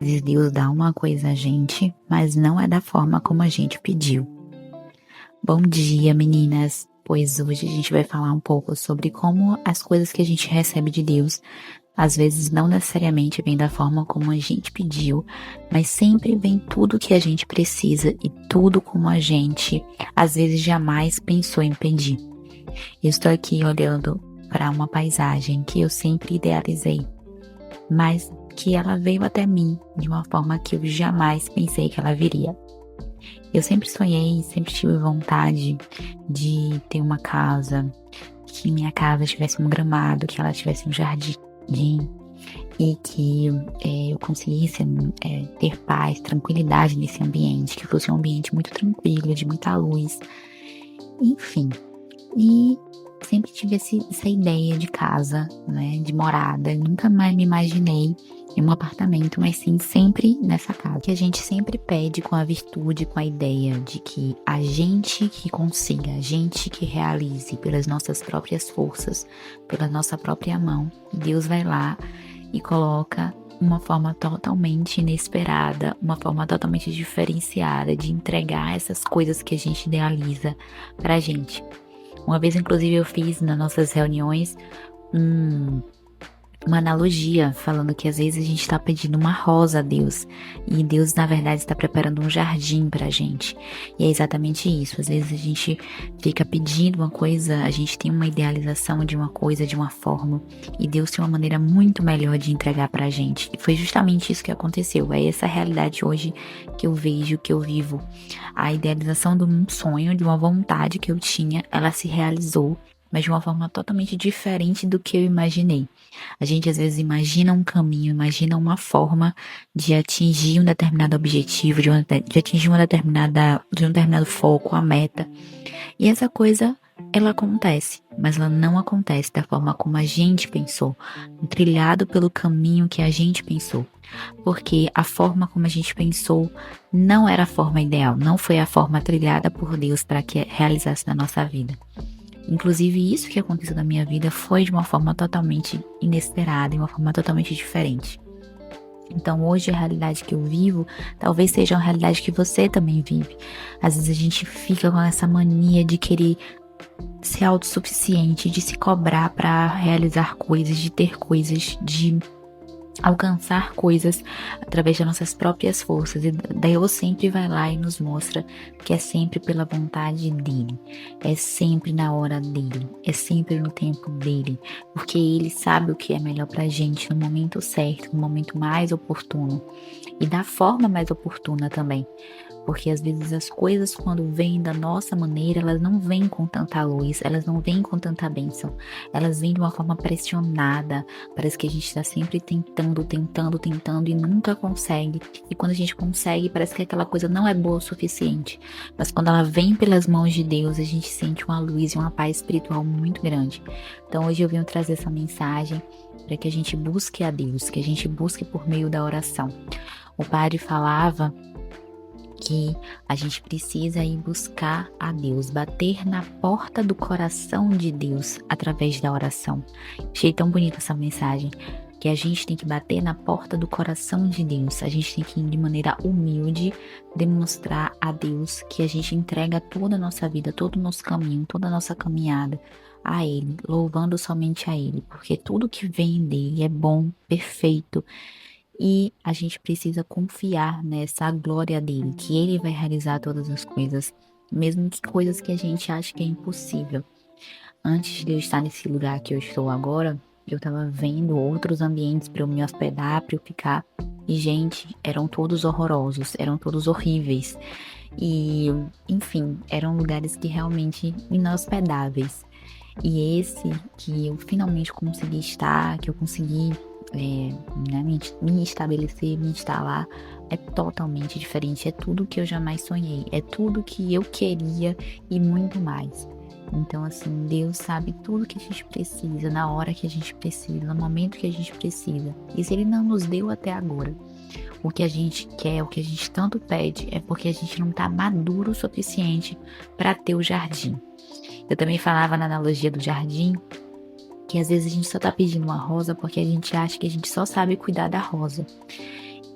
vezes Deus dá uma coisa a gente, mas não é da forma como a gente pediu. Bom dia, meninas! Pois hoje a gente vai falar um pouco sobre como as coisas que a gente recebe de Deus, às vezes não necessariamente vem da forma como a gente pediu, mas sempre vem tudo que a gente precisa e tudo como a gente, às vezes, jamais pensou em pedir. Eu estou aqui olhando para uma paisagem que eu sempre idealizei, mas que ela veio até mim de uma forma que eu jamais pensei que ela viria. Eu sempre sonhei, sempre tive vontade de ter uma casa, que minha casa tivesse um gramado, que ela tivesse um jardim e que eu conseguisse ter paz, tranquilidade nesse ambiente, que fosse um ambiente muito tranquilo, de muita luz, enfim. E sempre tive essa ideia de casa, né, de morada. Eu nunca mais me imaginei em um apartamento, mas sim sempre nessa casa. Que a gente sempre pede com a virtude, com a ideia de que a gente que consiga, a gente que realize pelas nossas próprias forças, pela nossa própria mão. Deus vai lá e coloca uma forma totalmente inesperada, uma forma totalmente diferenciada de entregar essas coisas que a gente idealiza pra gente. Uma vez, inclusive, eu fiz nas nossas reuniões uma analogia, falando que às vezes a gente está pedindo uma rosa a Deus e Deus, na verdade, está preparando um jardim pra gente. E é exatamente isso. Às vezes a gente fica pedindo uma coisa, a gente tem uma idealização de uma coisa, de uma forma, e Deus tem uma maneira muito melhor de entregar pra gente. E foi justamente isso que aconteceu. É essa realidade hoje que eu vejo, que eu vivo. A idealização de um sonho, de uma vontade que eu tinha, ela se realizou, mas de uma forma totalmente diferente do que eu imaginei. A gente às vezes imagina um caminho, imagina uma forma de atingir um determinado objetivo, de atingir de um determinado foco, a meta. E essa coisa, ela acontece, mas ela não acontece da forma como a gente pensou, trilhado pelo caminho que a gente pensou. Porque a forma como a gente pensou não era a forma ideal, não foi a forma trilhada por Deus para que realizasse na nossa vida. Inclusive, isso que aconteceu na minha vida foi de uma forma totalmente inesperada, de uma forma totalmente diferente. Então, hoje, a realidade que eu vivo, talvez seja uma realidade que você também vive. Às vezes a gente fica com essa mania de querer ser autossuficiente, de se cobrar para realizar coisas, de ter coisas, de alcançar coisas através das nossas próprias forças. E Deus sempre vai lá e nos mostra que é sempre pela vontade dele, é sempre na hora dele, é sempre no tempo dele, porque ele sabe o que é melhor pra gente no momento certo, no momento mais oportuno e da forma mais oportuna também. Porque às vezes as coisas, quando vêm da nossa maneira, elas não vêm com tanta luz, elas não vêm com tanta bênção. Elas vêm de uma forma pressionada. Parece que a gente está sempre tentando e nunca consegue. E quando a gente consegue, parece que aquela coisa não é boa o suficiente. Mas quando ela vem pelas mãos de Deus, a gente sente uma luz e uma paz espiritual muito grande. Então hoje eu venho trazer essa mensagem para que a gente busque a Deus, que a gente busque por meio da oração. O padre falava que a gente precisa ir buscar a Deus, bater na porta do coração de Deus através da oração. Achei tão bonita essa mensagem, que a gente tem que bater na porta do coração de Deus. A gente tem que ir de maneira humilde, demonstrar a Deus que a gente entrega toda a nossa vida, todo o nosso caminho, toda a nossa caminhada a Ele, louvando somente a Ele, porque tudo que vem dele é bom, perfeito. E a gente precisa confiar nessa glória dele, que ele vai realizar todas as coisas, mesmo que coisas que a gente acha que é impossível. Antes de eu estar nesse lugar que eu estou agora, eu estava vendo outros ambientes para eu me hospedar, para eu ficar. E, gente, eram todos horrorosos, eram todos horríveis. E, enfim, eram lugares que realmente inhospedáveis. E esse que eu finalmente consegui estar, que eu consegui me estabelecer, me instalar, é totalmente diferente. É tudo que eu jamais sonhei, é tudo que eu queria e muito mais. Então, assim, Deus sabe tudo que a gente precisa, na hora que a gente precisa, no momento que a gente precisa. E se Ele não nos deu até agora o que a gente quer, o que a gente tanto pede, é porque a gente não está maduro o suficiente para ter o jardim. Eu também falava na analogia do jardim, que às vezes a gente só tá pedindo uma rosa porque a gente acha que a gente só sabe cuidar da rosa.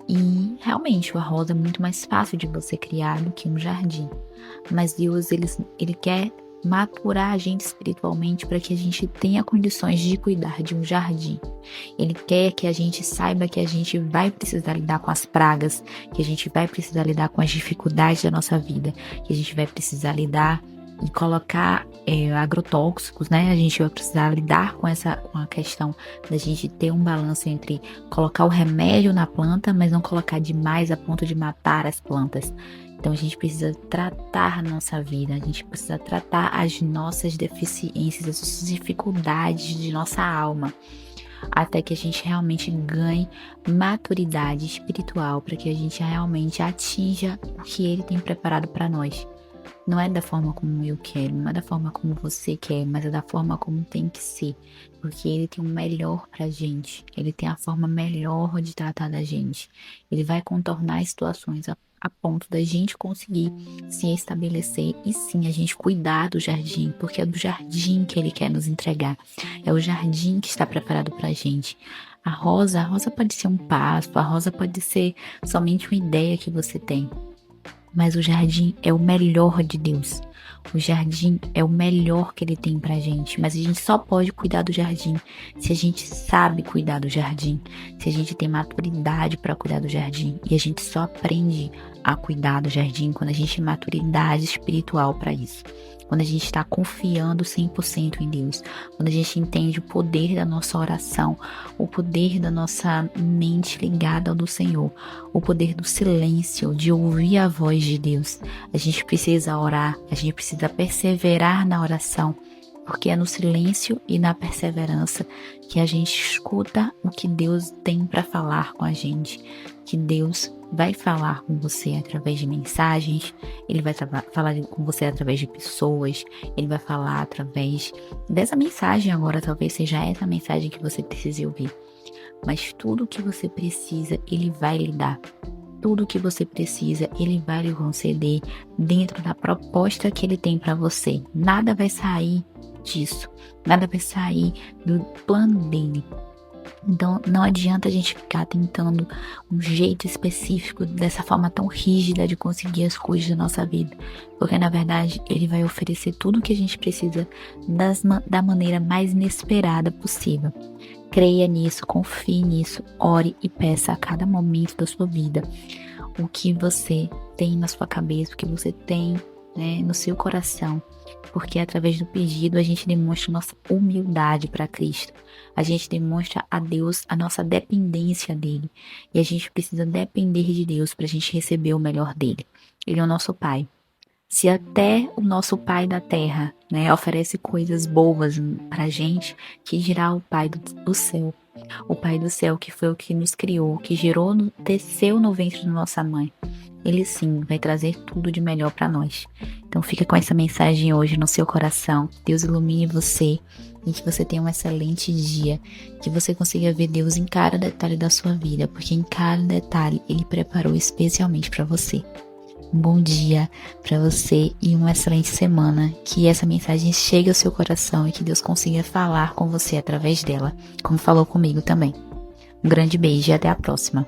E realmente, a rosa é muito mais fácil de você criar do que um jardim. Mas Deus, ele quer maturar a gente espiritualmente para que a gente tenha condições de cuidar de um jardim. Ele quer que a gente saiba que a gente vai precisar lidar com as pragas, que a gente vai precisar lidar com as dificuldades da nossa vida, que a gente vai precisar lidar e colocar agrotóxicos, né? A gente vai precisar lidar com a questão da gente ter um balanço entre colocar o remédio na planta, mas não colocar demais a ponto de matar as plantas. Então a gente precisa tratar a nossa vida, a gente precisa tratar as nossas deficiências, as nossas dificuldades de nossa alma, até que a gente realmente ganhe maturidade espiritual, para que a gente realmente atinja o que Ele tem preparado para nós. Não é da forma como eu quero, não é da forma como você quer, mas é da forma como tem que ser. Porque Ele tem o melhor pra gente. Ele tem a forma melhor de tratar da gente. Ele vai contornar as situações a ponto da gente conseguir se estabelecer e sim a gente cuidar do jardim, porque é do jardim que Ele quer nos entregar. É o jardim que está preparado pra gente. A rosa pode ser um passo, a rosa pode ser somente uma ideia que você tem. Mas o jardim é o melhor de Deus. O jardim é o melhor que Ele tem pra gente. Mas a gente só pode cuidar do jardim se a gente sabe cuidar do jardim. Se a gente tem maturidade para cuidar do jardim. E a gente só aprende a cuidar do jardim quando a gente tem maturidade espiritual para isso. Quando a gente está confiando 100% em Deus. Quando a gente entende o poder da nossa oração. O poder da nossa mente ligada ao do Senhor. O poder do silêncio, de ouvir a voz de Deus. A gente precisa orar. A gente precisa perseverar na oração. Porque é no silêncio e na perseverança que a gente escuta o que Deus tem para falar com a gente. Que Deus vai falar com você através de mensagens, Ele vai falar com você através de pessoas, Ele vai falar através dessa mensagem agora, talvez seja essa mensagem que você precise ouvir. Mas tudo o que você precisa, Ele vai lhe dar. Tudo o que você precisa, Ele vai lhe conceder dentro da proposta que Ele tem para você. Nada vai sair disso, nada vai sair do plano dele. Então não adianta a gente ficar tentando um jeito específico, dessa forma tão rígida de conseguir as coisas da nossa vida, porque na verdade Ele vai oferecer tudo o que a gente precisa da maneira mais inesperada possível. Creia nisso, confie nisso, ore e peça a cada momento da sua vida o que você tem na sua cabeça, o que você tem, né, no seu coração. Porque através do pedido a gente demonstra nossa humildade para Cristo. A gente demonstra a Deus a nossa dependência dele. E a gente precisa depender de Deus para a gente receber o melhor dele. Ele é o nosso Pai. Se até o nosso Pai da Terra, né, oferece coisas boas para a gente, que dirá o Pai do céu. O Pai do céu que foi o que nos criou, que gerou, desceu no ventre da nossa mãe. Ele sim vai trazer tudo de melhor para nós. Então fica com essa mensagem hoje no seu coração. Deus ilumine você e que você tenha um excelente dia. Que você consiga ver Deus em cada detalhe da sua vida, porque em cada detalhe Ele preparou especialmente para você. Um bom dia para você e uma excelente semana. Que essa mensagem chegue ao seu coração e que Deus consiga falar com você através dela, como falou comigo também. Um grande beijo e até a próxima.